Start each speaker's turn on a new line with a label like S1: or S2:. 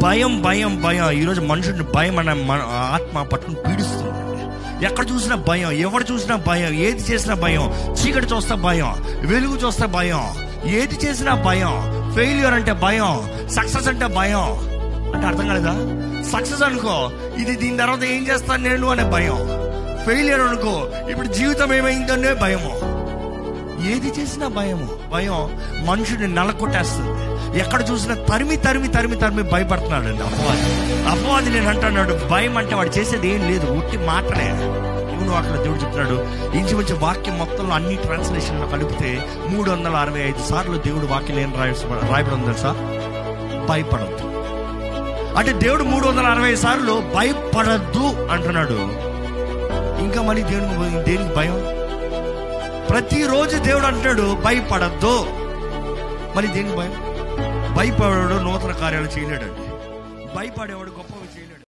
S1: భయం భయం భయం ఈరోజు మనుషుడిని భయం అనే ఆత్మ పట్టుకుని పీడిస్తుంది. ఎక్కడ చూసినా భయం, ఎవరు చూసినా భయం, ఏది చేసినా భయం. చీకటి చూస్తే భయం, వెలుగు చూస్తే భయం, ఏది చేసినా భయం. ఫెయిల్యూర్ అంటే భయం, సక్సెస్ అంటే భయం. అంటే అర్థం కాలేదా? సక్సెస్ అనుకో, ఇది దీని తర్వాత ఏం చేస్తాను నేను అనే భయం. ఫెయిల్యూర్ అనుకో, ఇప్పుడు జీవితం ఏమైందనే భయము. ఏది చేసినా భయము. భయం మనుషుడిని నలకొట్టేస్తుంది. ఎక్కడ చూసినా తరిమి తరిమి తరిమి తరిమి భయపడుతున్నాడు అండి అపవాది. నేను అంటున్నాడు, భయం అంటే వాడు చేసేది ఏం లేదు, ఉట్టి మాటనే. నువ్వు అక్కడ దేవుడు చెప్తున్నాడు, ఇంచుమించు వాక్యం మొత్తంలో అన్ని ట్రాన్స్లేషన్లో కలిపితే 365 సార్లు దేవుడు వాక్యం ఏం రాయబడి ఉంది తెలుసా? భయపడద్దు. అంటే దేవుడు 365 సార్లు భయపడద్దు అంటున్నాడు. ఇంకా మళ్ళీ దేనికి భయం? ప్రతిరోజు దేవుడు అంటున్నాడు భయపడద్దు. మరి దేనికి భయం? భయపడేవాడు నూతన కార్యాలు చేయలేడండి. భయపడేవాడు గొప్పవి చేయలేడు.